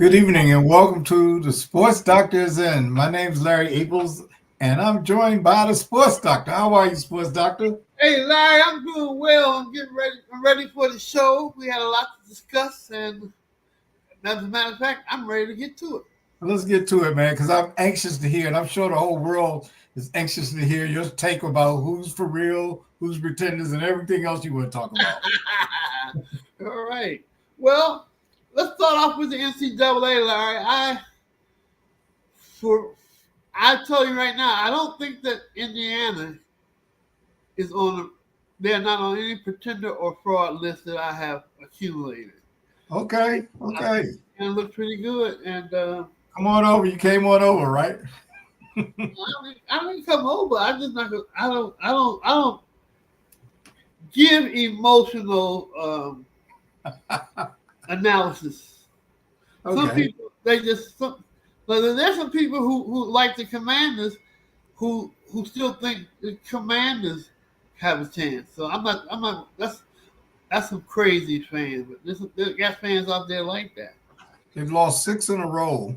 Good evening and welcome to the Sports Doctors In. My name is Larry Aples and I'm joined by the Sports Doctor. How are you, Sports Doctor? Hey Larry, I'm doing well. I'm getting ready. I'm ready for the show. We had a lot to discuss, and as a matter of fact, I'm ready to get to it. Let's get to it, man, because I'm anxious to hear, and I'm sure the whole world is anxious to hear your take about who's for real, who's pretenders, and everything else you want to talk about. All right. Well, let's start off with the NCAA, Larry. For I tell you right now, I don't think that Indiana is on. They're not on any pretender or fraud list that I have accumulated. Okay, I think okay. it looks pretty good, and Come on over. You came on over, right? I didn't come over. I just not. I don't give emotional analysis. Some Okay. people they just. But then there's some people who like the Commanders, who still think the Commanders have a chance. So I'm not. I'm not. That's some crazy fans. But there's got fans out there like that. They've lost six in a row.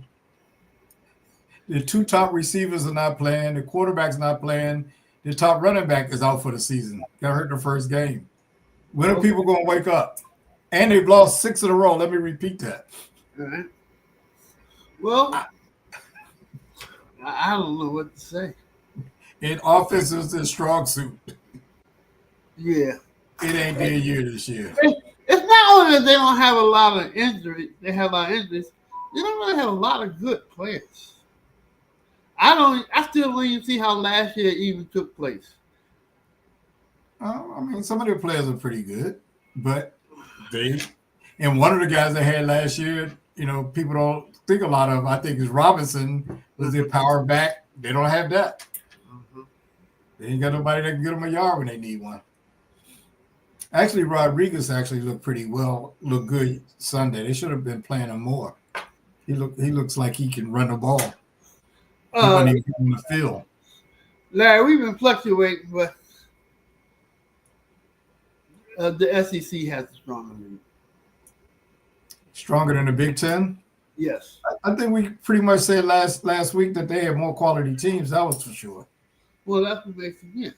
The two top receivers are not playing. The quarterback's not playing. The top running back is out for the season. Got hurt the first game. When are Okay. people going to wake up? And they've lost six in a row. Let me repeat that. All right. Well, I don't know what to say. And offense is their strong suit. Yeah. It ain't their year this year. It's not only that they don't have a lot of injuries, they have a lot of injuries, they don't really have a lot of good players. I still don't even see how last year even took place. I mean, some of their players are pretty good, but they and one of the guys they had last year, people don't think a lot of. I think is Robinson was their power back. They don't have that. Mhm. They ain't got nobody that can get them a yard when they need one. Actually, Rodriguez actually looked looked good Sunday. They should have been playing him more. He looks like he can run the ball. He Uh, wasn't even on the field. Larry, we've been fluctuating, but the SEC has a stronger league. Stronger than the Big Ten. Yes. I think we pretty much said last week that they have more quality teams. That was for sure. Well, that's what makes it. Yeah.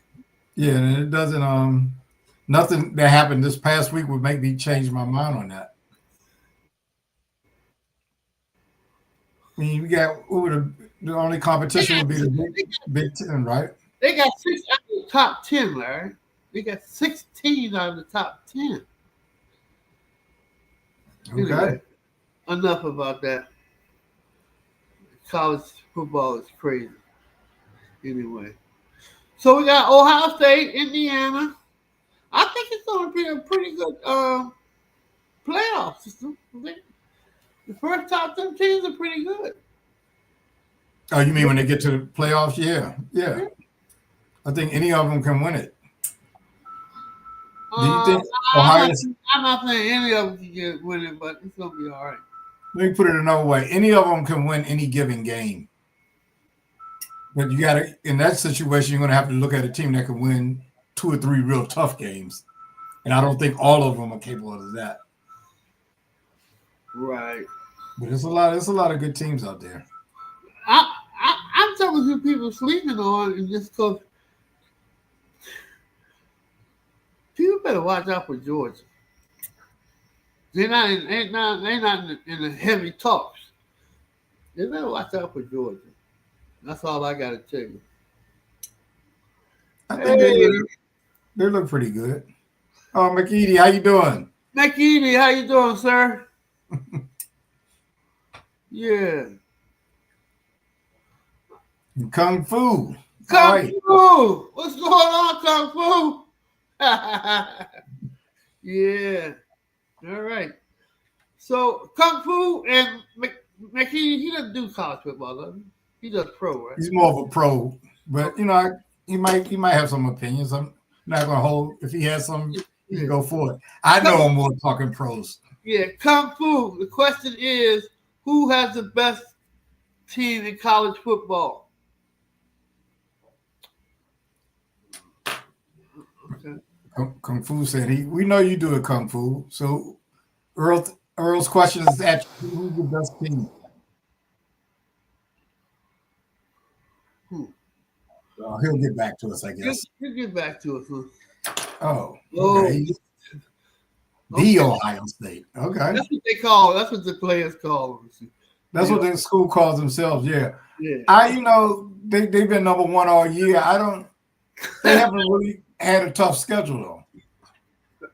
Yeah, and it doesn't. Nothing that happened this past week would make me change my mind on that. I mean, we got the only They competition got, would be the they got, Big Ten, right? they got 6 out of the top 10, Larry. They got 16 out of the top 10. Okay. Anyway, enough about that. College football is crazy. Anyway. So we got Ohio State, Indiana. I think it's going to be a pretty good playoff system. I think the first top 10 teams are pretty good. Oh, you mean when they get to the playoffs? Yeah, yeah. I think any of them can win it. Do you Uh, think I'm Ohio? not. I'm not saying any of them can get winning, but it's gonna be all right. Let me put it another way. Any of them can win any given game. But you got to, in that situation, you're going to have to look at a team that can win two or three real tough games. And I don't think all of them are capable of that. Right. But there's a lot of good teams out there. I'm telling you, people sleeping on, and just because people better watch out for Georgia. They're not in the heavy talks. They better watch out for Georgia. That's all I got to tell you. I think Hey, they look pretty good. Oh, McEady, how you doing? McEady, how you doing, sir? Yeah. Kung Fu. All Kung right. Fu. What's going on, Kung Fu? Yeah. All right. So Kung Fu and McKee, he doesn't do college football, does he? He does pro, right? He's more of a pro, but he might have some opinions. I'm not gonna hold. If he has some, he can Yeah. go for it. I know him more talking pros. Yeah. Kung Fu. The question is, who has the best team in college football? Okay. Kung Fu said we know you do it, Kung Fu. So Earl Earl's question is at who's the best team? He'll get back to us, I guess. He'll get back to us. Huh? Oh, Oh. okay. The Ohio State. Okay. That's what they call. That's what the players call them. That's what the school calls themselves. Yeah. Yeah. They've been number one all year. They haven't really had a tough schedule though.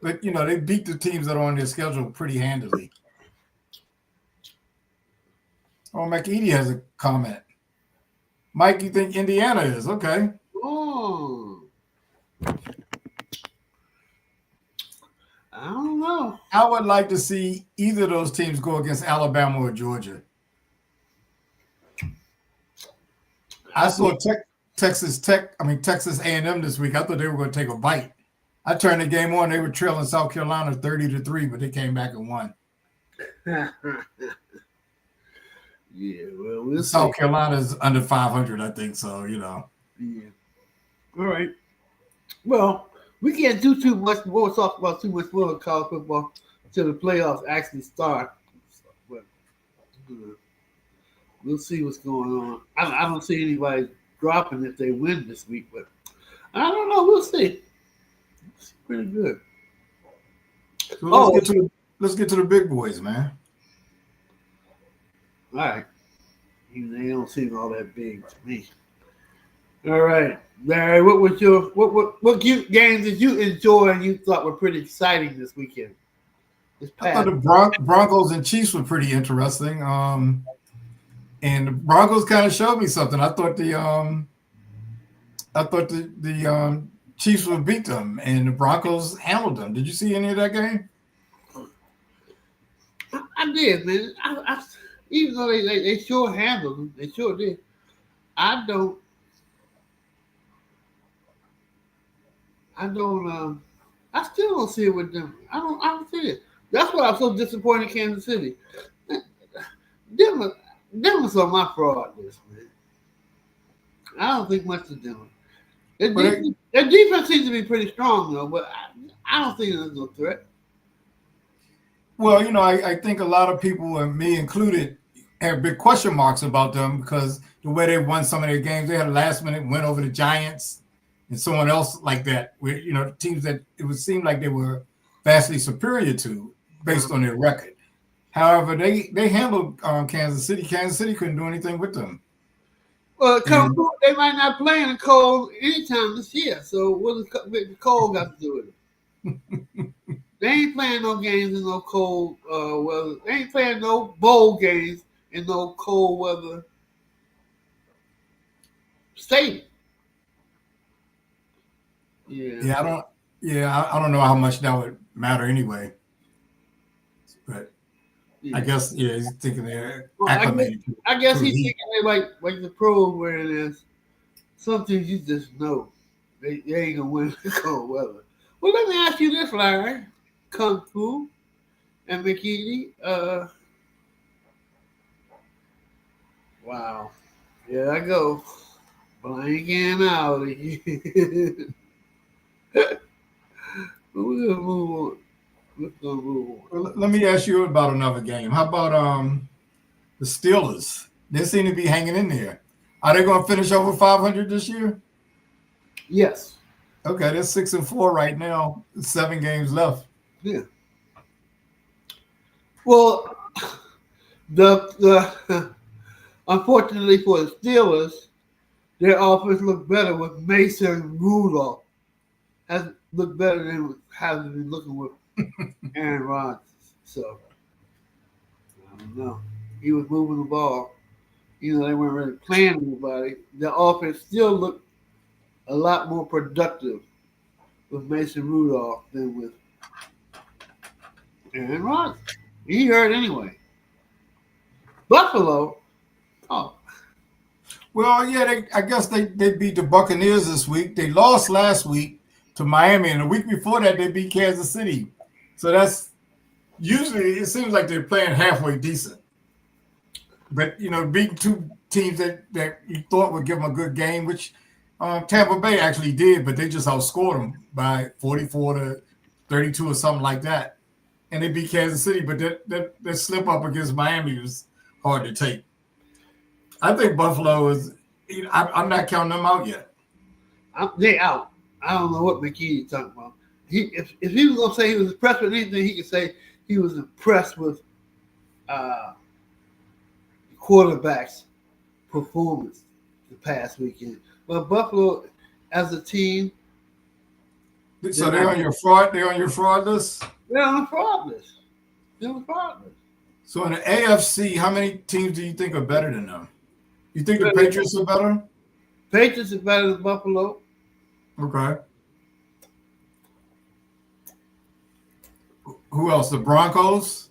But they beat the teams that are on their schedule pretty handily. Oh, McEady has a comment. Mike, you think Indiana is okay? Oh. I don't know. I would like to see either of those teams go against Alabama or Georgia. I saw Texas A&M this week. I thought they were going to take a bite. I turned the game on. They were trailing South Carolina 30-3, but they came back and won. Yeah, well, we'll see. South Carolina's under 500, I think. So, Yeah. All right. Well, we can't do too much. We'll talk about too much more college football until the playoffs actually start. But we'll see what's going on. I don't see anybody dropping if they win this week, but I don't know. We'll see. It's pretty good. So let's get to the big boys, man. All right. They don't seem all that big to me. All right, Larry. What was your what games did you enjoy and you thought were pretty exciting this weekend? I thought the Broncos and Chiefs were pretty interesting. And the Broncos kind of showed me something. I thought the Chiefs would beat them, and the Broncos handled them. Did you see any of that game? I did, man. I even though they sure handled them, they sure did. I still don't see it with them. I don't see it. That's why I'm so disappointed in Kansas City. Denver's on my fraud list, man. I don't think much of Denver. Their defense seems to be pretty strong, though, but I don't think there's no threat. Well, I think a lot of people, and me included, have big question marks about them because the way they won some of their games, they had a last-minute win over the Giants and someone else like that, where teams that it would seem like they were vastly superior to based on their record. However, they handled Kansas City. Kansas City couldn't do anything with them. Well, they might not play in the cold anytime this year. So what does the cold got to do with it? They ain't playing no games in no cold weather. They ain't playing no bowl games in no cold weather stadium. Yeah. I don't know how much that would matter anyway. But I guess he's thinking they're acclimated. I guess he's thinking they're like the pros where it is. Some things you just know they ain't gonna win the cold weather. Well, let me ask you this, Larry. Kung Fu and McEady. Wow. Here I go. Blanking out again. But we're gonna move on. Well, let me ask you about another game. How about the Steelers? They seem to be hanging in there. Are they going to finish over 500 this year? Yes. Okay, they're 6-4 right now. 7 games left. Yeah. Well, the unfortunately for the Steelers, their offense looked better with Mason Rudolph. Has looked better than it has been looking with Aaron Rodgers. So I don't know. He was moving the ball. They weren't really playing anybody. The offense still looked a lot more productive with Mason Rudolph than with Aaron Rodgers. He hurt anyway. Buffalo. Oh. Well, yeah, I guess they beat the Buccaneers this week. They lost last week to Miami, and the week before that they beat Kansas City. So that's usually it seems like they're playing halfway decent. But beating 2 teams that you thought would give them a good game, which Tampa Bay actually did, but they just outscored them by 44-32 or something like that. and they beat Kansas City, but that slip up against Miami was hard to take. I think Buffalo is. I'm not counting them out yet. They out. I don't know what McKee is talking about. If he was gonna say he was impressed with anything, he could say he was impressed with quarterback's performance the past weekend. But Buffalo, as a team, So they're on your fraud. They're on your fraud list. they're on the fraud list. They're on the fraud list. So in the AFC, how many teams do you think are better than them? You think the Patriots are better? Patriots are better than Buffalo. Okay. Who else? The Broncos?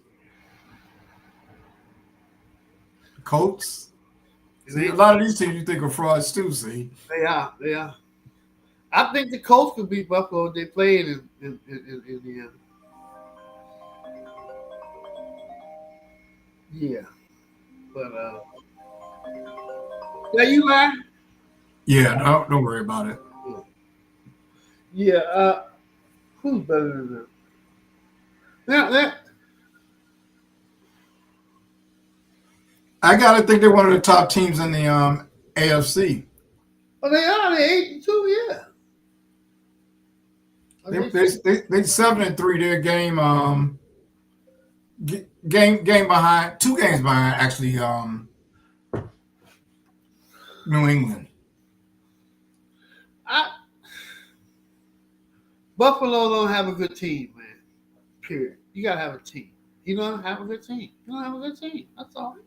The Colts? See, a lot of these teams you think are frauds too, see? They are. I think the Colts could beat Buffalo if they played in the end. Yeah. But yeah, you are. Yeah, don't worry about it. Yeah, who's better than them? I gotta think they're one of the top teams in the AFC. Oh, they are. They're 8-2, yeah. They 7-3. Their game behind, 2 games behind actually. New England. Buffalo don't have a good team, man. Period. You gotta have a team. You don't have a good team. You don't have a good team. That's all.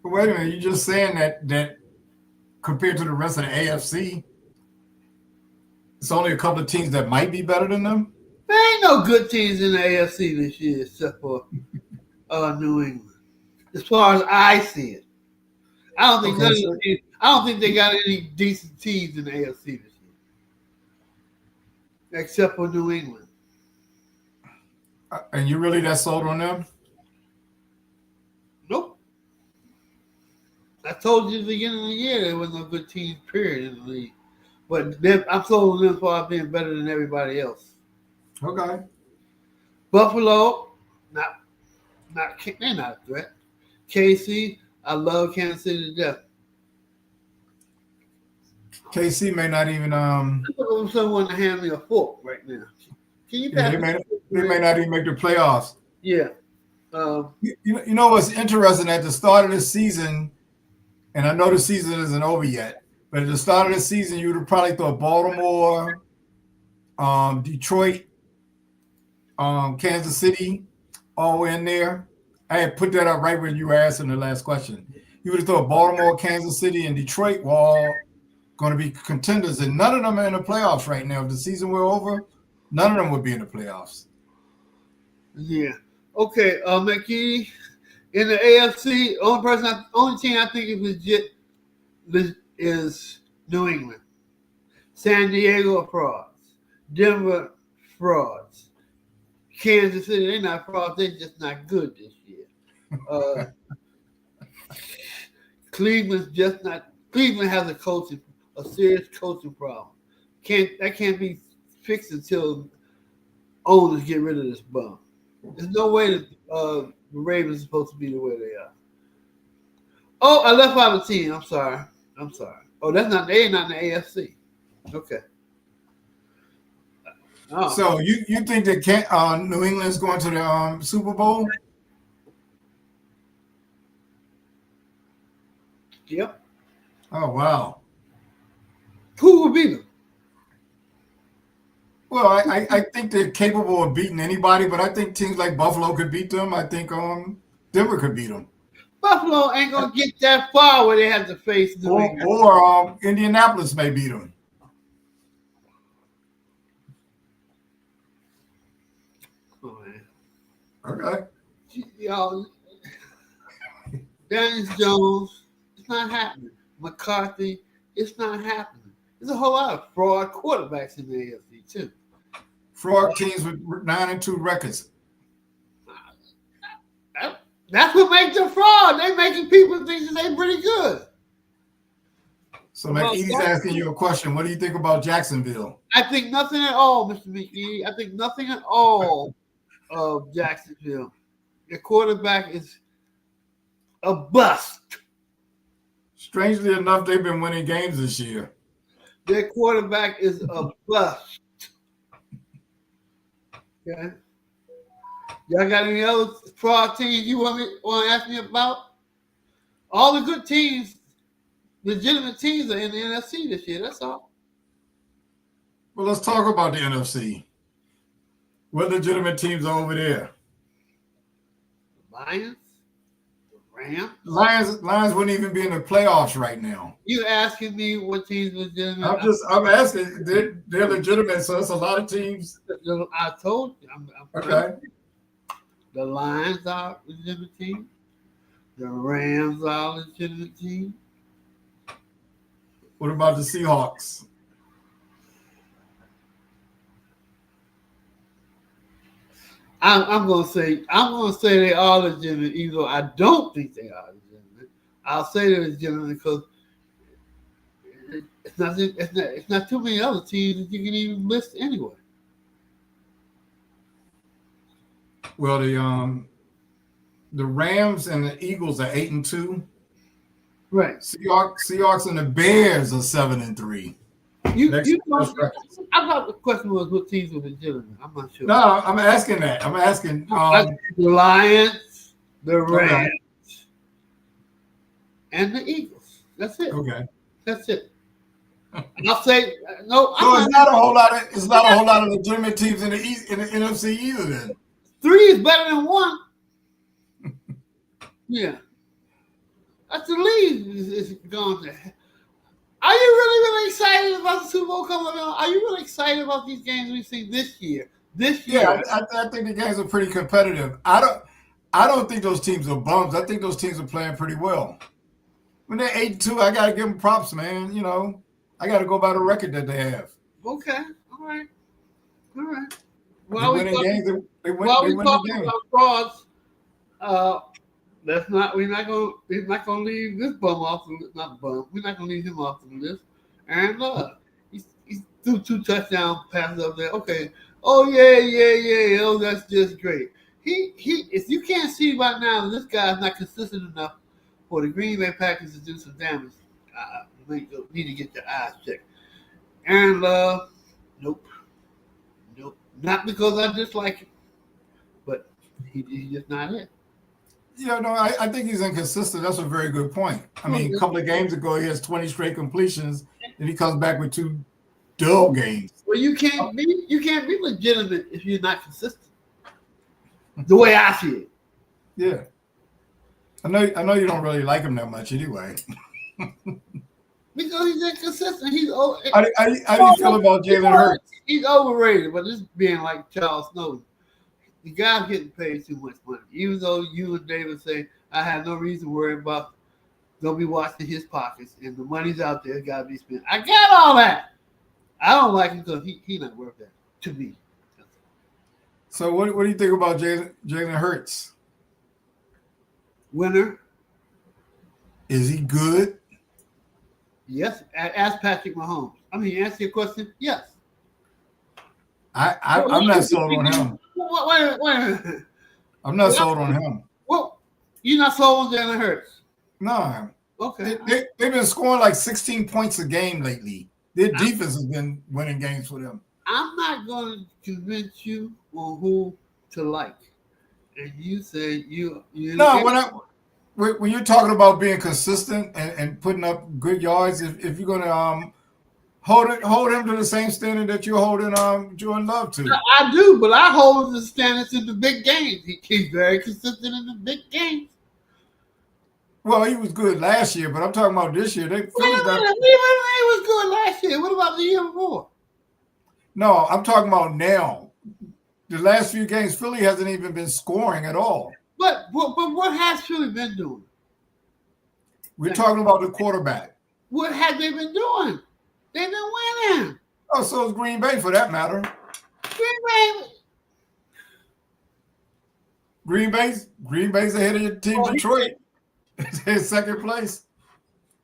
But wait a minute, you're just saying that compared to the rest of the AFC, it's only a couple of teams that might be better than them? There ain't no good teams in the AFC this year except for New England. As far as I see it. I don't think I don't think they got any decent teams in the AFC this year. Except for New England. And you really that sold on them? Nope. I told you at the beginning of the year there was no good teams, period, in the league. But I'm sold on them for being better than everybody else. Okay. Buffalo, they're not a threat. KC, I love Kansas City to death. KC may not even I'm looking for someone to hand me a fork right now. Can you pass they may not even make the playoffs. Yeah. You know what's interesting at the start of the season, and I know the season isn't over yet, but at the start of the season, you would have probably thought Baltimore, Detroit, Kansas City, all in there. I had put that up right when you were asking the last question. You would have thought Baltimore, Kansas City, and Detroit were all going to be contenders, and none of them are in the playoffs right now. If the season were over, none of them would be in the playoffs. Yeah. Okay, McKee, in the AFC, only team I think is legit is New England. San Diego frauds. Denver frauds. Kansas City, they're not frauds. They're just not good this year. Cleveland's just not. Cleveland has a serious coaching problem. That can't be fixed until owners get rid of this bum. There's no way that the Ravens are supposed to be the way they are. Oh, I left out a team. I'm sorry. Oh, they're not in the AFC. Okay. Oh. So you think that New England's going to the Super Bowl? Yep. Oh, wow. Who will beat them? Well, I think they're capable of beating anybody, but I think teams like Buffalo could beat them. I think Denver could beat them. Buffalo ain't going to get that far where they have to face New England. Or Indianapolis may beat them. Oh, man. Okay. Y'all, Daniel Jones, it's not happening. McCarthy, it's not happening. There's a whole lot of fraud quarterbacks in the AFC, too. Fraud teams with 9-2 records. That's what makes them fraud. They making people think that they're pretty good. So McEdy's asking you a question. What do you think about Jacksonville? I think nothing at all, Mr. McEdy. I think nothing at all of Jacksonville. Their quarterback is a bust. Strangely enough, they've been winning games this year. Their quarterback is a bust. Okay. Y'all got any other fraud teams you want to ask me about? All the good teams, legitimate teams, are in the NFC this year. That's all. Well, let's talk about the NFC. What legitimate teams are over there? Lions, the Rams. Lions wouldn't even be in the playoffs right now. You asking me what teams legitimate? I'm asking. They're legitimate, so it's a lot of teams. I told you. Okay. The Lions are a legitimate team. The Rams are a legitimate team. What about the Seahawks? I'm gonna say they are legitimate, even though I don't think they are legitimate. I'll say they're legitimate because it's not too many other teams that you can even list anyway. Well, the Rams and the Eagles are 8-2. Right. Seahawks and the Bears are 7-3. I thought the question was what teams were legitimate. I'm not sure. No, I'm asking that. I'm asking the Lions, the Rams, and the Eagles. That's it. Okay. That's it. I'll say no. So it's not a whole lot of legitimate teams in the East, in the NFC either. Then 3 is better than 1. Yeah. That's the league is gone there. Are you really excited about the Super Bowl coming on? Are you really excited about these games we've seen this year? Yeah, I think the games are pretty competitive. I don't think those teams are bums. I think those teams are playing pretty well. When they're 8-2, I gotta give them props, man. You know, I gotta go by the record that they have. Okay, all right. Well, they win the game. About frauds, we're not gonna leave this bum off the not bum. We're not gonna leave him off the list. Aaron Love. He threw 2 touchdown passes up there. Okay. Oh yeah. Oh, that's just great. He if you can't see right now that this guy's not consistent enough for the Green Bay Packers to do some damage, you need to get your eyes checked. Aaron Love, nope. Not because I dislike him, but he's just not it. Yeah, no, I think he's inconsistent. That's a very good point. I mean, a couple of games ago, he has 20 straight completions, and he comes back with 2 dull games. Well, you can't be legitimate if you're not consistent. The way I see it. Yeah, I know you don't really like him that much anyway. Because he's inconsistent. How do you feel about Jalen Hurts? He's overrated, but this being like Charles Snowden. The guy's getting paid too much money. Even though you and David say, I have no reason to worry about, don't be watching his pockets, and the money's out there, got to be spent. I got all that. I don't like him because he's not worth that to me. So what do you think about Jalen Hurts? Winner. Is he good? Yes. Ask Patrick Mahomes. I mean, answer your question. Yes. I'm not sold on him. Wait a minute. I'm not sold on him. Well, you're not sold on Jalen Hurts? No. Okay. They've been scoring like 16 points a game lately. Their defense has been winning games for them. I'm not going to convince you on who to like. And you say you No, when you're talking about being consistent and putting up good yards, if you're going to hold him to the same standard that you're holding Jordan Love to. I do, but I hold the standards in the big games. He's very consistent in the big games. Well, he was good last year, but I'm talking about this year. He was good last year. What about the year before? No, I'm talking about now. The last few games, Philly hasn't even been scoring at all. But what has Philly been doing? We're talking about the quarterback. What have they been doing? They've been winning. Oh, so is Green Bay for that matter. Green Bay's ahead of your team, Detroit. They're in second place.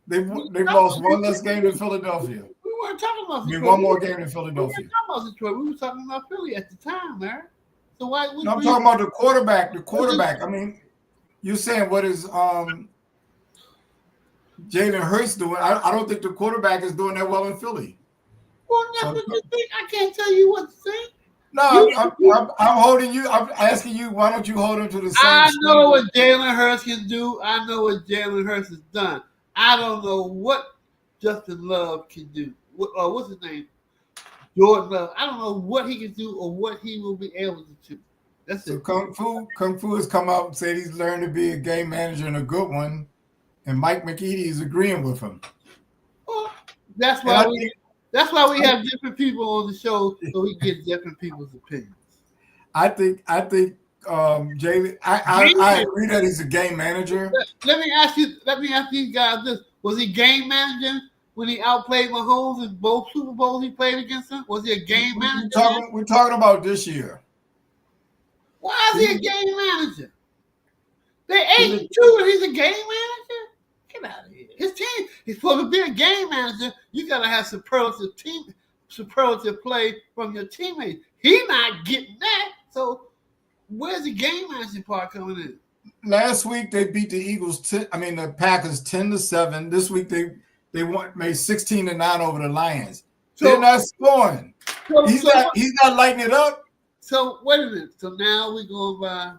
They've lost one less game than Philadelphia. We weren't talking about Detroit. One more game than Philadelphia. We weren't talking about Detroit. We were talking about Philly at the time, man. So why would No, I'm talking about the quarterback. The quarterback. I mean, you're saying what is Jalen Hurts doing? I don't think the quarterback is doing that well in Philly. Well, that's what you think. I can't tell you what to think. No, I'm holding you. I'm asking you. Why don't you hold him to the same? I know what Jalen Hurts can do. I know what Jalen Hurts has done. I don't know what Justin Love can do. What's his name? Jordan Love. I don't know what he can do or what he will be able to do. That's so it. Kung Fu has come out and said he's learned to be a game manager and a good one, and Mike McEady is agreeing with him. Well, that's why we have different people on the show, so we get different people's opinions. I think Jalen. I agree that he's a game manager. Let me ask these guys this: was he game managing when he outplayed Mahomes in both Super Bowls he played against him? Was he a game manager? We're talking about this year. Why is he a game manager? They're 8-2 and he's a game manager? Get out of here. His team, he's supposed to be a game manager. You gotta have superlative play from your teammates. He's not getting that. So where's the game managing part coming in? Last week they beat the Eagles. The Packers 10-7. This week they made 16-9 over the Lions. So, they're not scoring. He's not lighting it up. So wait a minute. So now we're going by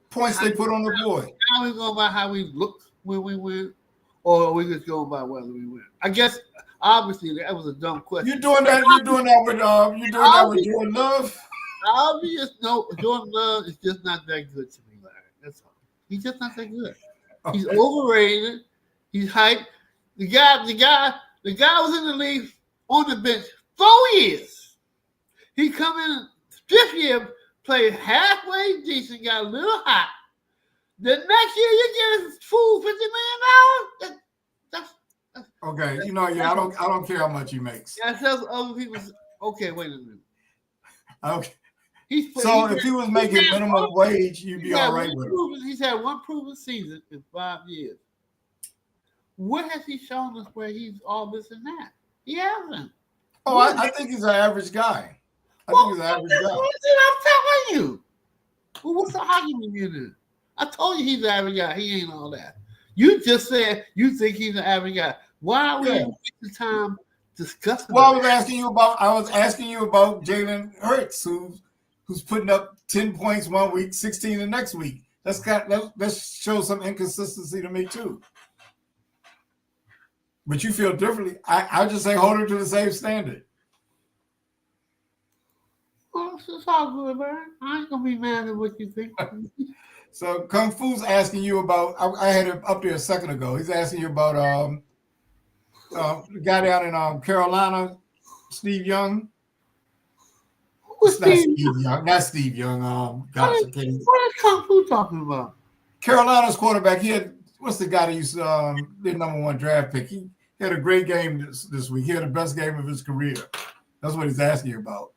points they put on the board. Now we're going by how we look when we win, or are we just going by whether we win? I guess obviously that was a dumb question. You're doing that with Jordan Love. No, Jordan Love is just not that good to me, Larry. That's all. He's just not that good. Okay. He's overrated. He's hyped. The guy was in the league on the bench 4 years. He come in this year, played halfway decent, got a little hot. The next year you get a full $50 million. That's okay. I don't care how much he makes. That tells other people. Okay, wait a minute. Okay. If he was making minimum wage, you'd be all right with him. He's had one proven season in 5 years. What has he shown us where he's all this and that? He hasn't. Oh, I think he's an average guy. I think he's an average guy. I'm telling you. Well, what's the argument you do? I told you he's an average guy. He ain't all that. You just said you think he's an average guy. Why are we wasting time discussing? Well, I was asking you about Jalen Hurts, who's putting up 10 points one week, 16 the next week. That shows some inconsistency to me too. But you feel differently. I just say hold him to the same standard. Well, it's all good, man. I ain't gonna be mad at what you think. So Kung Fu's asking you about. I had him up there a second ago. He's asking you about the guy down in Carolina, Steve Young. Not Steve Young. What is Kung Fu talking about? Carolina's quarterback. He had what's the guy that used their number 1 draft pick? He had a great game this week. He had the best game of his career. That's what he's asking you about.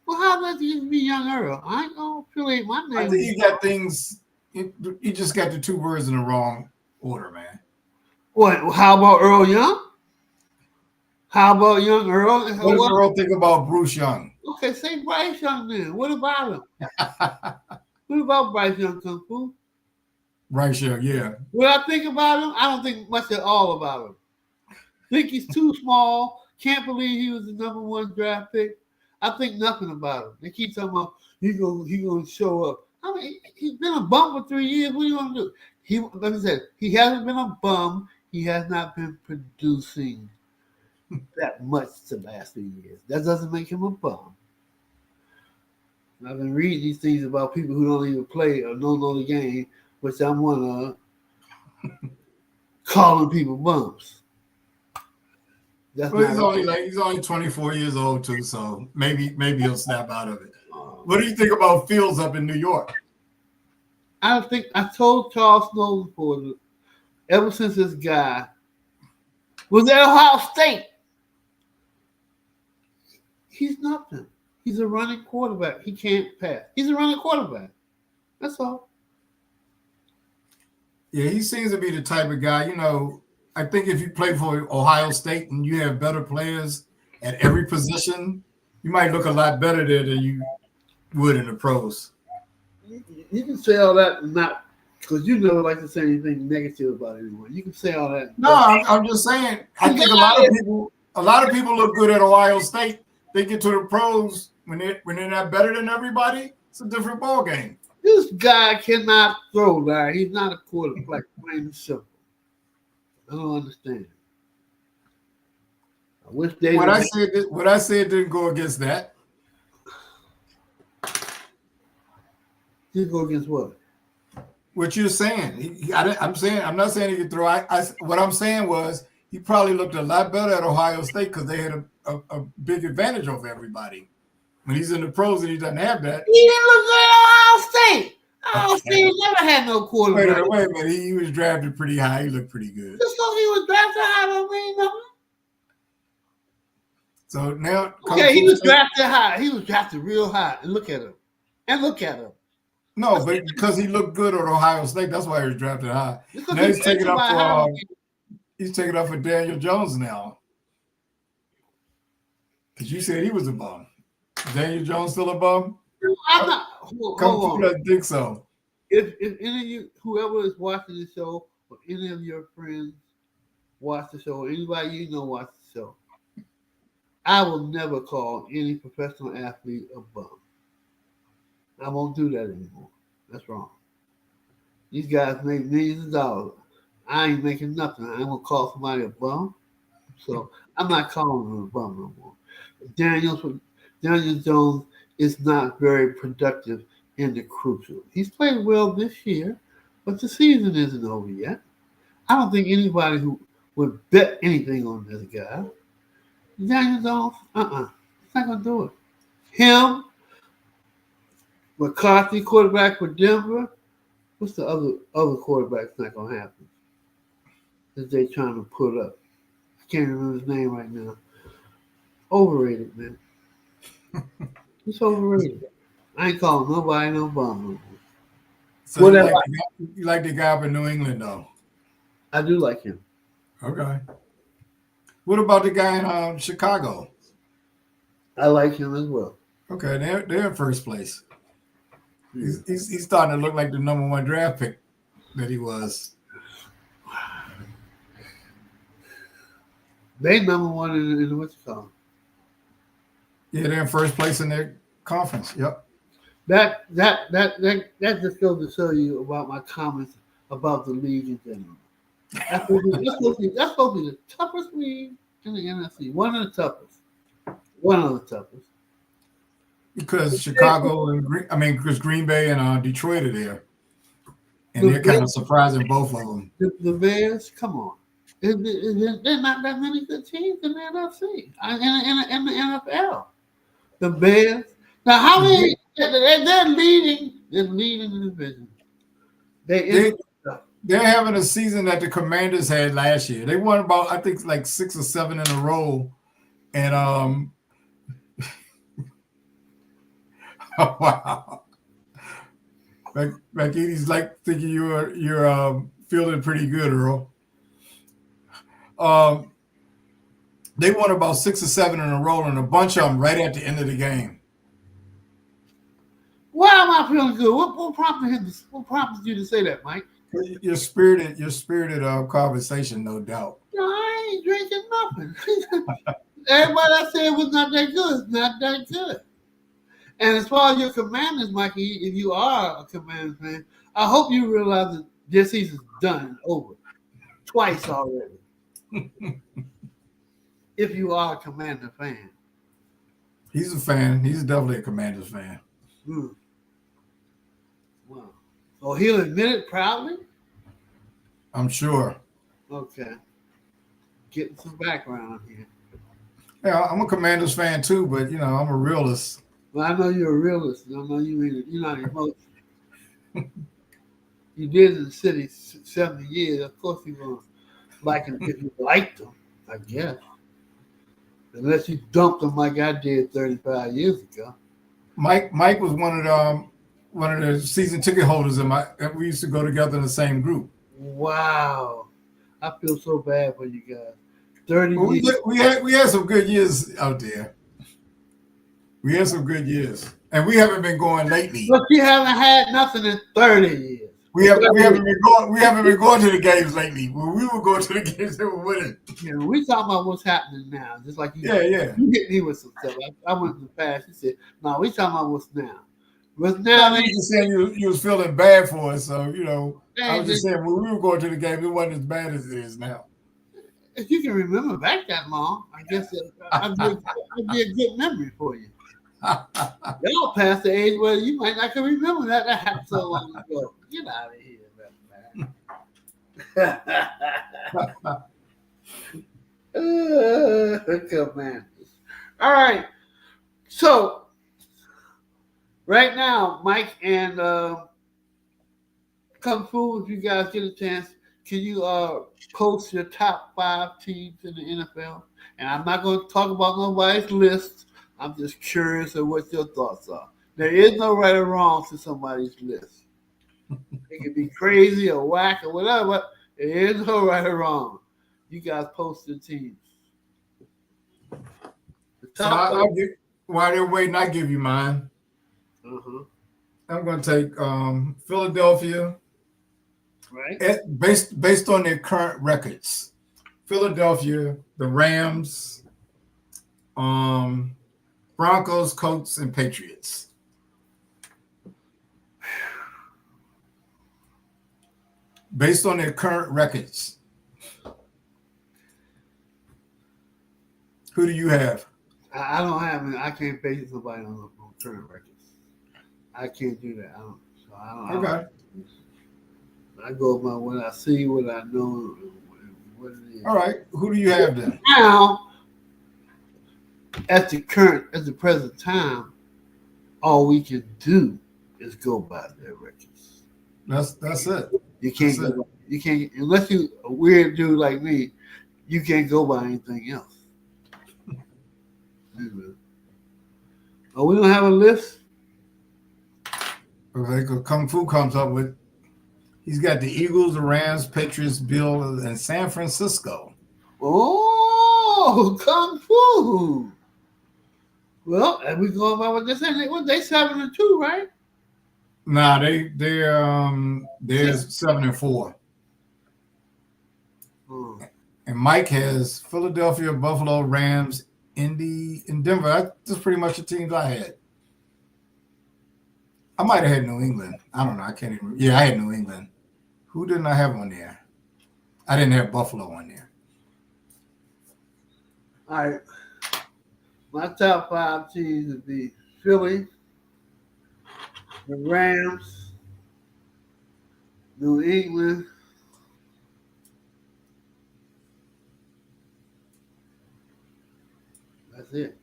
Well, how about you be Young Earl? I ain't gonna affiliate my name. I think he got things. He just got the 2 words in the wrong order, man. What? How about Earl Young? How about Young Earl? What does Earl think about Bruce Young? Okay, say Bryce Young then. What about him? What about Bryce Young, Kung Fu? Bryce Young, yeah. What I think about him, I don't think much at all about him. Think he's too small. Can't believe he was the number 1 draft pick. I think nothing about him. They keep talking about he gonna show up. I mean, he's been a bum for 3 years. What do you want to do? Like I said, he hasn't been a bum. He has not been producing that much the last 3 years. That doesn't make him a bum. I've been reading these things about people who don't even play or don't know the game, which I'm one of, calling people bums. Well, he's only 24 years old too, so maybe he'll snap out of it. What do you think about Fields up in New York? I told Charles Snowden for ever since this guy was at Ohio State. He's nothing. He's a running quarterback. He can't pass. He's a running quarterback. That's all. Yeah, he seems to be the type of guy, I think if you play for Ohio State and you have better players at every position, You might look a lot better there than you would in the pros. You can say all that and not because you never like to say anything negative about anyone. You can say all that. No, I'm just saying. I think a lot of people look good at Ohio State. They get to the pros when they're not better than everybody. It's a different ball game. This guy cannot throw, Larry. He's not a quarterback, plain and simple. I don't understand. I wish they What I said didn't go against that. Didn't go against what? What you're saying. I'm not saying he could throw. What I'm saying was he probably looked a lot better at Ohio State because they had a big advantage over everybody. When he's in the pros and he doesn't have that. He didn't look good at Ohio State. Ohio State never had no quarterback. Wait a minute. He was drafted pretty high. He looked pretty good. Just because he was drafted high don't mean nothing. So now, okay, he was drafted high. He was drafted real high. And look at him. No, but because he looked good at Ohio State, that's why he was drafted high. Now he's taking up for Daniel Jones now. Because you said he was a bum. Daniel Jones still a bum? I'm not. I don't think so. If any of you, whoever is watching the show, or any of your friends watch the show, or anybody you know watch the show, I will never call any professional athlete a bum. I won't do that anymore. That's wrong. These guys make millions of dollars. I ain't making nothing. I ain't gonna call somebody a bum. So I'm not calling him a bum no more. Daniel Jones is not very productive in the crucial. He's played well this year, but the season isn't over yet. I don't think anybody who would bet anything on this guy. Daniel Jones, he's not gonna do it. Him, McCarthy, quarterback for Denver. What's the other quarterback's not gonna happen? That they trying to put up. I can't remember his name right now. Overrated, man. He's overrated. I ain't calling nobody no bum. So you like the guy up in New England, though? I do like him. Okay. What about the guy in Chicago? I like him as well. Okay, they're in first place. He's starting to look like the number one draft pick that he was. They number one in the what's it called? Yeah, they're in first place in their conference. Yep. That just goes to show you about my comments about the league in general. That's supposed to be the toughest league in the NFC. One of the toughest. Because Chicago because Green Bay and Detroit are there, and they're kind of surprising both of them. The Bears, come on, they're not that many good teams in the NFC in the NFL. The Bears. Now, how many? They're leading the division. They're having a season that the Commanders had last year. They won about, I think, like 6 or 7 in a row, and wow. He's like thinking you're feeling pretty good, Earl. They won about 6 or 7 in a row, and a bunch of them right at the end of the game. Why am I feeling good? What prompted you to say that, Mike? Your spirited conversation, no doubt. No, I ain't drinking nothing. Everybody I said was not that good. It's not that good. And as far as your Commanders, Mikey, if you are a Commanders fan, I hope you realize that this season's done, over, twice already. If you are a Commander fan. He's a fan. He's definitely a Commanders fan. Wow. So he'll admit it proudly? I'm sure. Okay. Getting some background here. Yeah, I'm a Commanders fan too, but I'm a realist. Well, I know you're a realist. I know you're not emotional. You did in the city 70 years. Of course you're going to like him if you liked him, I guess. Unless you dumped him like I did 35 years ago. Mike was one of the season ticket holders and we used to go together in the same group. Wow. I feel so bad for you guys. 30 years. We had some good years out there. We had some good years, and we haven't been going lately. But you haven't had nothing in 30 years. We haven't been going to the games lately. When we were going to the games, they were winning. You know, we talking about what's happening now. Just like you, Yeah. you hit me with some stuff. I went in the past. You said, "No, we talking about what's now." What's now? I was just saying you was feeling bad for us, so I was Just just saying when we were going to the game, it wasn't as bad as it is now. if you can remember back that long, I guess I'd be a good memory for you. Y'all past the age where you might not can remember that. That happened so long ago. Get out of here, man. Come man. All right. So right now, Mike and Kung Fu, if you guys get a chance, can you post your top 5 teams in the NFL? And I'm not going to talk about nobody's list. I'm just curious of what your thoughts are. There is no right or wrong to somebody's list. It can be crazy or whack or whatever, but there is no right or wrong. You guys post your teams. While they're waiting, I give you mine. Uh-huh. I'm going to take Philadelphia. Right. Based on their current records. Philadelphia, the Rams, Broncos, Colts, and Patriots. Based on their current records. Who do you have? I don't have it. I can't base somebody on current records. I can't do that. Okay. I go by what I see, what I know, what it is. All right. Who do you have then? Now, at the present time, all we can do is go by their records. That's it. You can't you can't unless you a weird dude like me, you can't go by anything else. Oh, we don't have a list? Okay, Kung Fu comes up with he's got the Eagles, the Rams, Patriots, Bills, and San Francisco. Oh, Kung Fu. Well, and we going by what they're saying. They 7-2, right? Nah, they're 7-4. And Mike has Philadelphia, Buffalo, Rams, Indy, and Denver. That's pretty much the teams I had. I might have had New England. I don't know. I can't even. Yeah, I had New England. Who didn't I have on there? I didn't have Buffalo on there. All right. My top 5 teams would be Philly, the Rams, New England, that's it.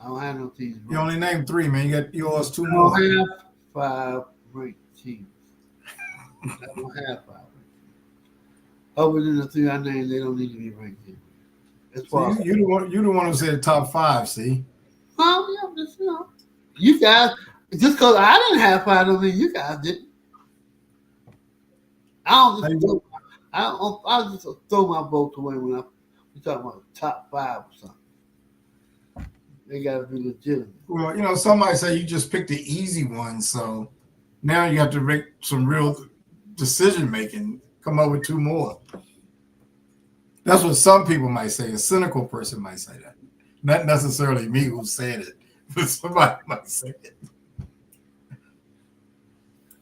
I don't have no teams. You only named 3, man. You got yours 2 I more. don't have 5 ranked teams. I don't have 5 ranked teams. Other than the 3 I named, they don't need to be ranked teams. So you the one who said top 5. See? Well, yeah, just you guys. Just because I didn't have 5, don't mean you guys didn't. I'll just throw my vote away when we talking about top 5 or something. They got to be legitimate. Well, somebody say you just picked the easy one, so now you have to make some real decision making. Come up with 2 more. That's what some people might say. A cynical person might say that. Not necessarily me who said it, but somebody might say it.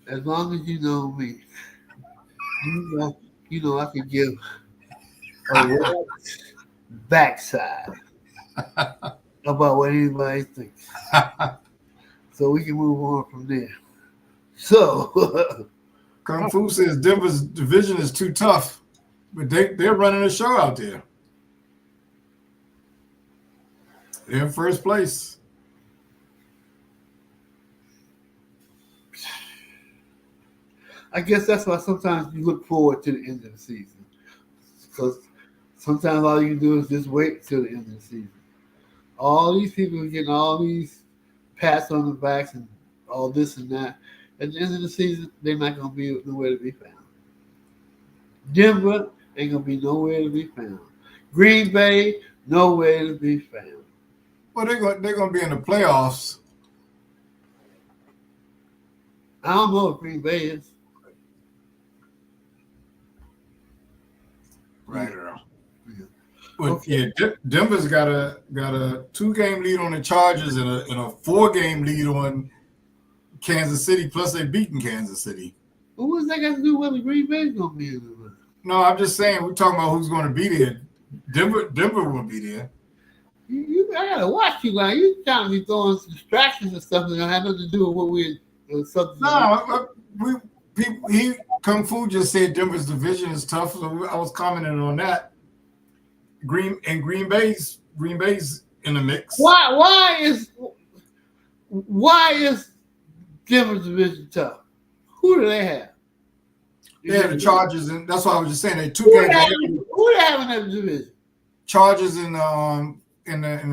As long as you know me, you know I can give a backside about what anybody thinks. So we can move on from there. So Kung Fu says Denver's division is too tough, but they're running a show out there. They're in first place. I guess that's why sometimes you look forward to the end of the season, because sometimes all you can do is just wait till the end of the season. All these people are getting all these pats on the backs and all this and that. At the end of the season, they're not going to be nowhere to be found. Denver ain't going to be nowhere to be found. Green Bay, nowhere to be found. Well, they're going to be in the playoffs. I don't know if Green Bay is. Right. Yeah. But Okay. yeah, Denver's got a 2-game lead on the Chargers and a 4-game lead on Kansas City. Plus, they've beaten Kansas City. But what's that got to do with the Green Bay's gonna be in the? No, I'm just saying we're talking about who's going to be there. Denver will be there. I gotta watch you, like you trying to be throwing distractions and stuff that have nothing to do with what we something. No, he Kung Fu just said Denver's division is tough, so I was commenting on that. Green Bay's in the mix. Why is Denver's division tough? Who do they have? They have the Chargers, and that's why I was just saying they two Who games. Who they have in that division? Chargers and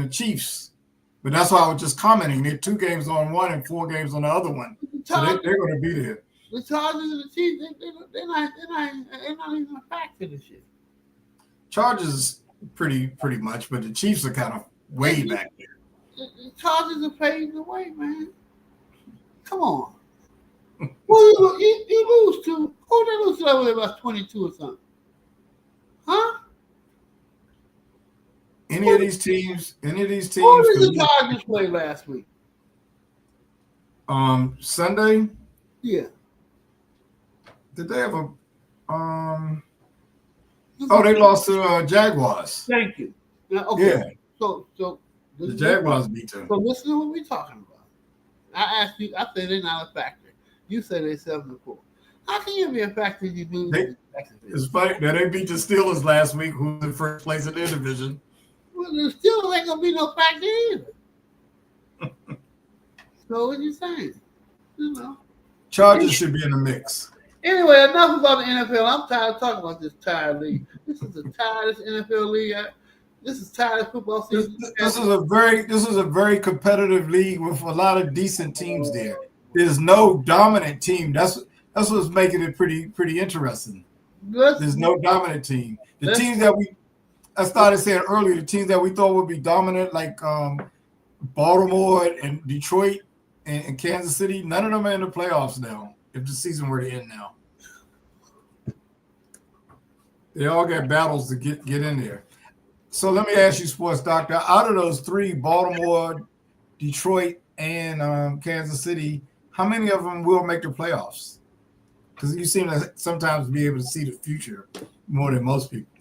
the Chiefs, but that's why I was just commenting. They're 2 games on one and 4 games on the other one, so they're going to be there. The Chargers and the Chiefs, they're not even a factor this year. Chargers pretty much, but the Chiefs are kind of way back there. The Chargers are paving the way, man. Come on. Who you lose to? Who they lose to over there about 22 or something? Huh? Any of these teams. Who did the Chargers play last week? Sunday. Yeah. Did they have a Oh, they lost to Jaguars. Thank you. Now, okay. Yeah. So The Jaguars beat them. So listen to what we're talking about. I asked you. I said they're not a factor. You said they're 7-4. How can you be a factor if you lose? It's funny that they beat the Steelers last week, who's in first place in their division. Well, the Steelers ain't gonna be no factor either. So what you saying? You know. Chargers should be in the mix. Anyway, enough about the NFL. I'm tired of talking about this tired league. This is the tiredest NFL league. This is tired football season. This is a very competitive league with a lot of decent teams there. There's no dominant team. That's what's making it pretty interesting. There's no dominant team. The teams that I started saying earlier, the teams that we thought would be dominant, like Baltimore and Detroit and Kansas City, none of them are in the playoffs now. If the season were to end now, they all got battles to get in there. So let me ask you, Sports Doctor, out of those 3, Baltimore, Detroit, and Kansas City, how many of them will make the playoffs? Because you seem to sometimes be able to see the future more than most people.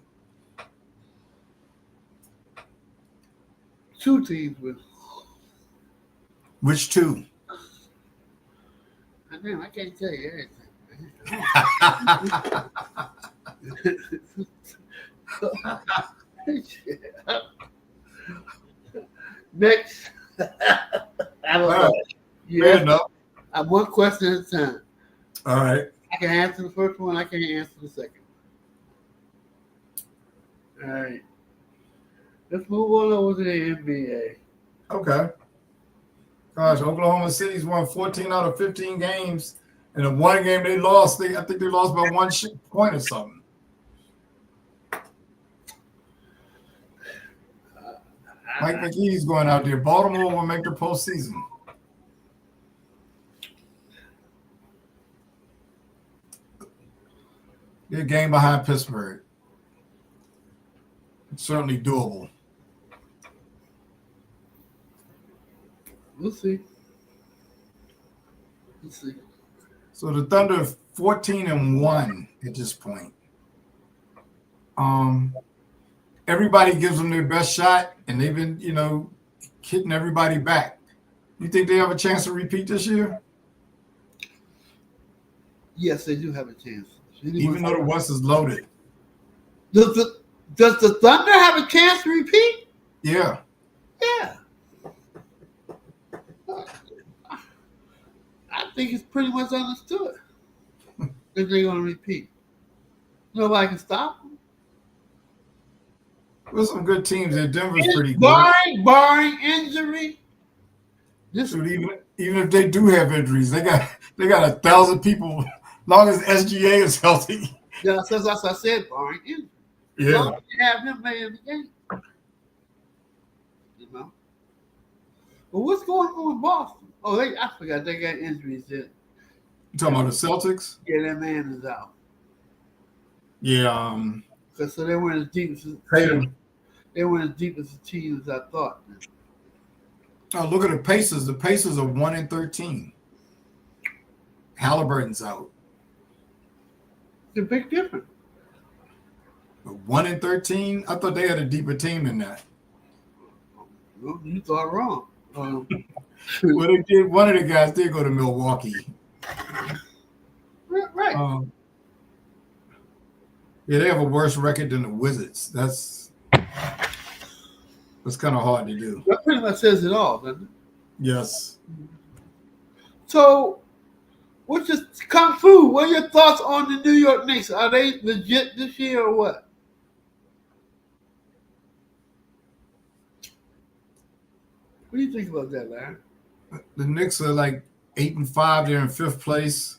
2 teams will. Which 2? Damn, I can't tell you everything. Next. I don't know. Fair enough. I'm one question at a time. All right. I can answer the first one. I can't answer the second. All right. Let's move on over to the NBA. Okay. Gosh, Oklahoma City's won 14 out of 15 games. And the one game they lost, I think they lost by 1 point or something. Mike McGee's going out there. Baltimore will make the postseason. They're a game behind Pittsburgh. It's certainly doable. We'll see. So the Thunder 14-1 at this point. Everybody gives them their best shot, and they've been, hitting everybody back. You think they have a chance to repeat this year? Yes, they do have a chance. Even though the West is loaded. Does the Thunder have a chance to repeat? Yeah. Yeah. I think it's pretty much understood that they're going to repeat. Nobody can stop them. There's some good teams there. Denver's pretty good. Barring injury. Even if they do have injuries, they got 1,000 people. Long as SGA is healthy. Yeah, as I said, barring injury. Yeah. Long as you have him playing the game. But what's going on in Boston? Oh, I forgot they got injuries there. You talking about the Celtics? Yeah, that man is out. Yeah, Cause so they weren't as deep as Tatum. they weren't as deep as the team as I thought. Oh, look at the Pacers. The Pacers are 1-13. Halliburton's out. It's a big difference. But 1-13. I thought they had a deeper team than that. Well, you thought wrong. Well, they did. One of the guys did go to Milwaukee. Right. Yeah, they have a worse record than the Wizards. That's kind of hard to do. That pretty much says it all, doesn't it? Yes. So, what's your Kung Fu? What are your thoughts on the New York Knicks? Are they legit this year or what? What do you think about that, Larry? The Knicks are like 8-5. They're in 5th place.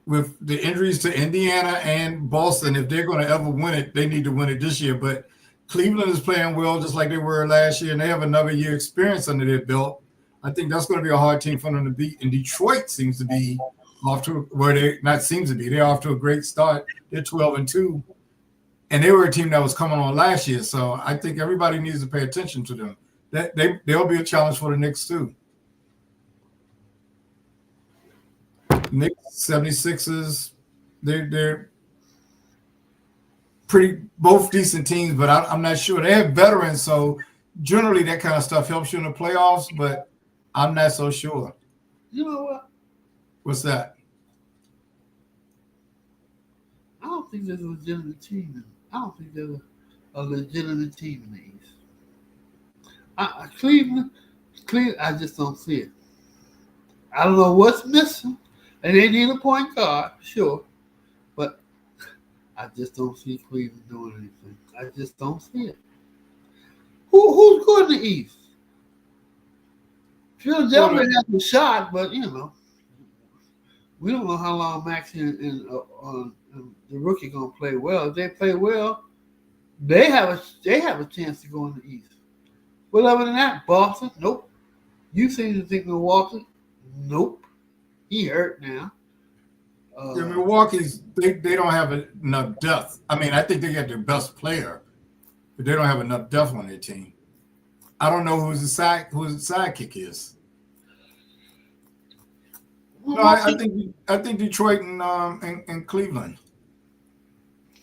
With the injuries to Indiana and Boston, if they're going to ever win it, they need to win it this year. But Cleveland is playing well, just like they were last year, and they have another year experience under their belt. I think that's going to be a hard team for them to beat. And Detroit seems to be off to they're off to a great start. They're 12-2, and they were a team that was coming on last year. So I think everybody needs to pay attention to them. They'll be a challenge for the Knicks too. Knicks, 76ers, they're pretty both decent teams, but I'm not sure. They have veterans, so generally that kind of stuff helps you in the playoffs, but I'm not so sure. You know what? What's that? I don't think there's a legitimate team. I don't think there's a legitimate team in the East. Cleveland, I just don't see it. I don't know what's missing. And they need a point guard, sure. But I just don't see Cleveland doing anything. I just don't see it. Who's good in the East? Philadelphia has a shot, but we don't know how long Maxey and the rookie gonna play well. If they play well, they have a chance to go in the East. But other than that, Boston, nope. You seem to think Milwaukee, nope. He hurt now. Milwaukee's they don't have enough depth. I mean, I think they got their best player, but they don't have enough depth on their team. I don't know who the sidekick is. No, I think Detroit and Cleveland.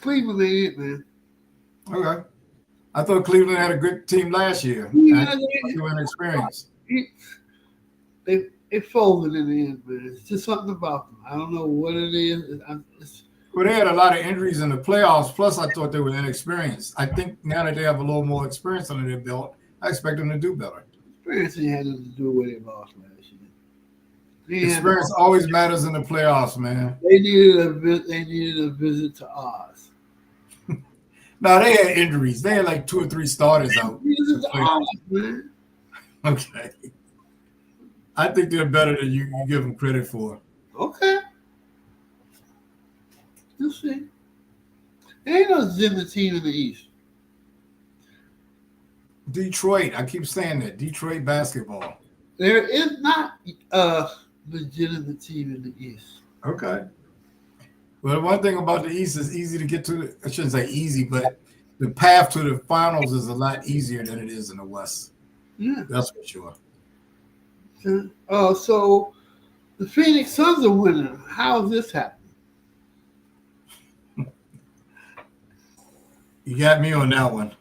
Cleveland ain't it, man. Okay. I thought Cleveland had a good team last year. They were inexperienced. It folded in the end, man. It's just something about them. I don't know what it is. Well, they had a lot of injuries in the playoffs. Plus, I thought they were inexperienced. I think now that they have a little more experience under their belt, I expect them to do better. Experience ain't had nothing to do with it lost last year. Experience always matters in the playoffs, man. They needed a visit to Oz. No, they had injuries. They had like 2 or 3 starters out. Visit to Oz, man. Okay. I think they're better than you give them credit for. Okay. You'll see. There ain't no legitimate team in the East. Detroit. I keep saying that. Detroit basketball. There is not a legitimate team in the East. Okay. Well, one thing about the East is easy to get to. I shouldn't say easy, but the path to the finals is a lot easier than it is in the West. Yeah. That's for sure. So the Phoenix Suns are winning. How is this happening? You got me on that one.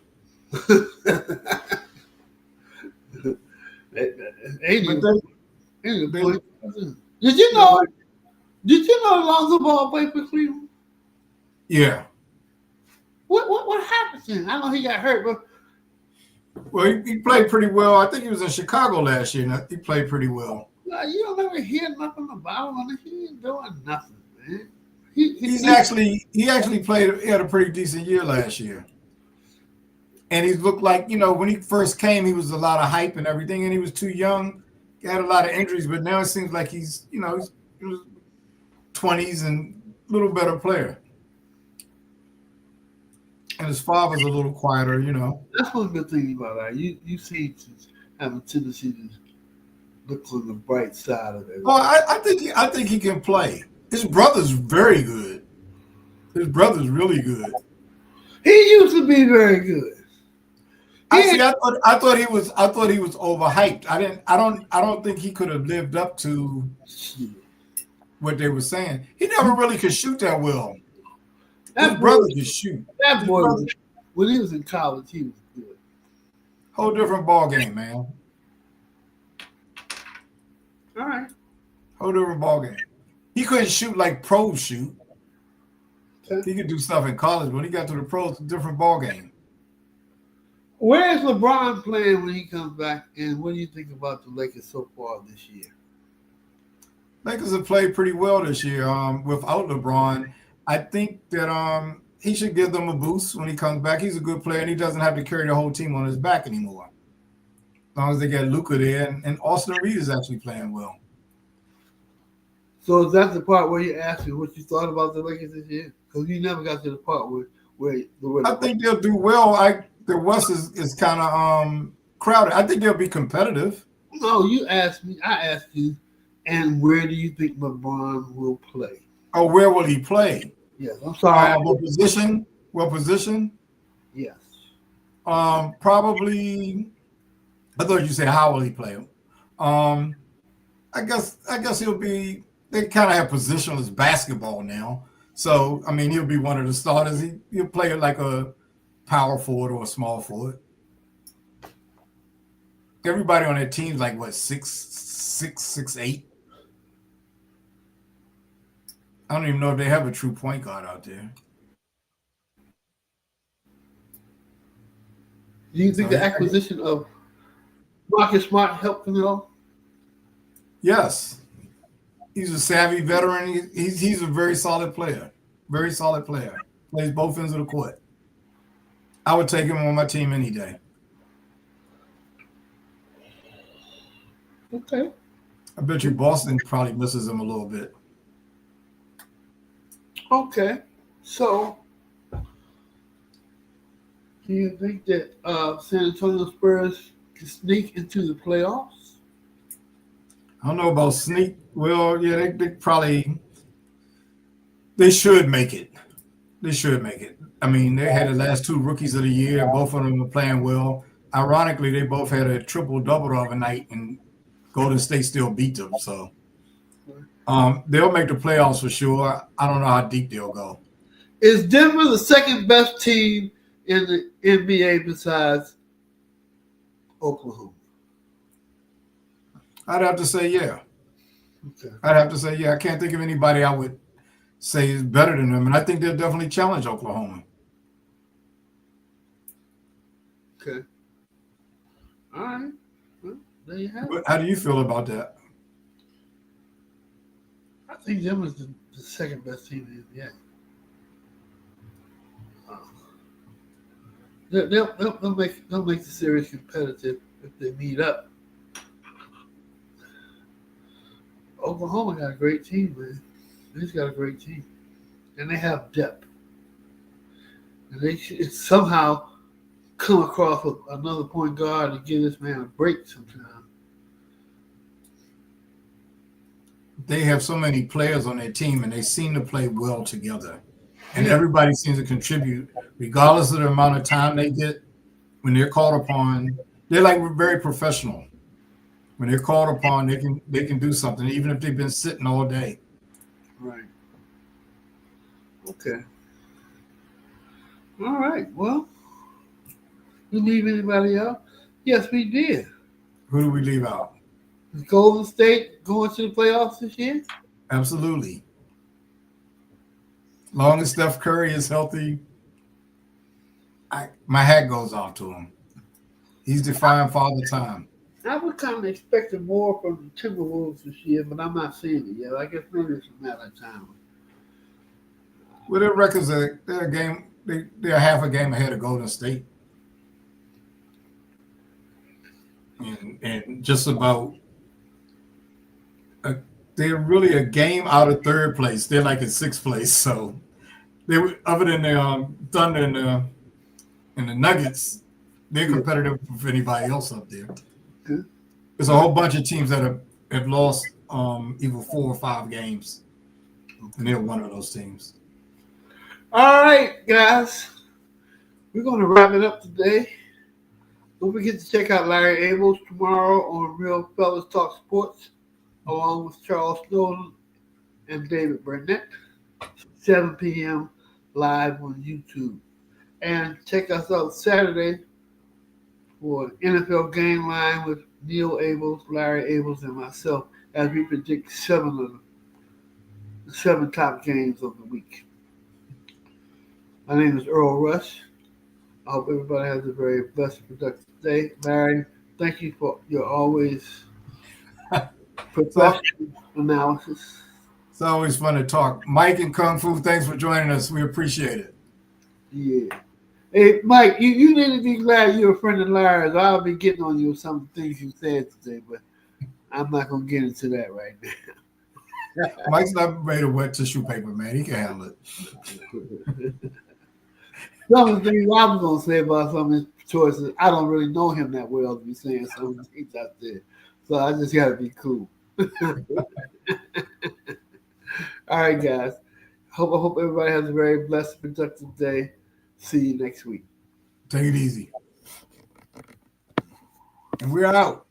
Did you know Lonzo Ball played for Cleveland? Yeah. What happened to him? I know he got hurt, but well, he played pretty well. I think he was in Chicago last year. And he played pretty well. You don't ever hear nothing about him. He ain't doing nothing, man. He actually played. He had a pretty decent year last year. And he looked like, when he first came, he was a lot of hype and everything, and he was too young. He had a lot of injuries, but now it seems like he's 20s and a little better player. And his father's a little quieter, you know. That's one good thing about that. You seem to have a tendency to look on the bright side of it. Oh, I think he can play. His brother's very good. His brother's really good. He used to be very good. I thought he was overhyped. I don't think he could have lived up to what they were saying. He never really could shoot that well. His brother could shoot. That boy, when he was in college, he was good. Whole different ball game, man. All right. Whole different ball game. He couldn't shoot like pros shoot. Okay. He could do stuff in college, but when he got to the pros, it's a different ball game. Where is LeBron playing when he comes back, and what do you think about the Lakers so far this year? Lakers have played pretty well this year without LeBron. I think that he should give them a boost when he comes back. He's a good player, and he doesn't have to carry the whole team on his back anymore. As long as they get Luka there, and Austin Reed is actually playing well. So is that the part where you asked me what you thought about the Lakers this year? Because you never got to the part where I think they'll do well. The West is kind of crowded. I think they'll be competitive. No, you asked me. I asked you, and where do you think LeBron will play? Oh, where will he play? Yes, I'm sorry. What position? What position? Yes. Probably. I thought you said how will he play? I guess he'll be. They kind of have positionless basketball now, so I mean he'll be one of the starters. He'll play like a power forward or a small forward. Everybody on that team's like what 6'8". I don't even know if they have a true point guard out there. Do you think the acquisition of Marcus Smart helped him at all? Yes. He's a savvy veteran. He's a very solid player. Very solid player. Plays both ends of the court. I would take him on my team any day. Okay. I bet you Boston probably misses him a little bit. Okay. So, do you think that San Antonio Spurs can sneak into the playoffs? I don't know about sneak. Well, yeah, they probably should make it. They should make it. I mean, they had the last two rookies of the year. Both of them are playing well. Ironically, they both had a triple-double the other night, and Golden State still beat them. So they'll make the playoffs for sure. I don't know how deep they'll go. Is Denver the second best team in the NBA besides Oklahoma? I'd have to say yeah. Okay. I'd have to say yeah. I can't think of anybody I would say is better than them, and I think they'll definitely challenge Oklahoma. Okay. All right. Well, there you have it. But how do you feel about that? I think Denver's the second best team in the NBA. They'll make the series competitive if they meet up. Oklahoma got a great team, man. They've got a great team, and they have depth. And they should somehow come across with another point guard and give this man a break sometime. They have so many players on their team, and they seem to play well together. And everybody seems to contribute, regardless of the amount of time they get. When they're called upon, they're like very professional. When they're called upon, they can do something, even if they've been sitting all day. Right. Okay. All right. Well, we leave anybody out? Yes, we did. Who do we leave out? Is Golden State going to the playoffs this year? Absolutely. Long as Steph Curry is healthy, my hat goes off to him. He's defying Father Time. I was kind of expecting more from the Timberwolves this year, but I'm not seeing it yet. I guess maybe it's a matter of time. Well, their records they're half a game ahead of Golden State. And just about they're really a game out of third place. They're like in sixth place. So they were, other than the Thunder and the And the Nuggets, they're competitive with anybody else up there. Good. There's a whole bunch of teams that have lost either 4 or 5 games, and they're one of those teams. All right, guys. We're going to wrap it up today. Don't forget to check out Larry Abels tomorrow on Real Fellas Talk Sports, along with Charles Snowden and David Burnett, 7 p.m. live on YouTube. And check us out Saturday for NFL Game Line with Neil Abels, Larry Abels, and myself as we predict 7 of the 7 top games of the week. My name is Earl Rush. I hope everybody has a very blessed, productive day. Larry, thank you for your always professional analysis. It's always fun to talk. Mike and Kung Fu, thanks for joining us. We appreciate it. Yeah. Hey, Mike, you need to be glad you're a friend of Larry's. I'll be getting on you with some things you said today, but I'm not going to get into that right now. Mike's not made of wet tissue paper, man. He can handle it. Some of the things I was going to say about some of his choices, I don't really know him that well to be saying some of the things out there. So I just got to be cool. All right, guys. I hope everybody has a very blessed, productive day. See you next week. Take it easy. And we're out.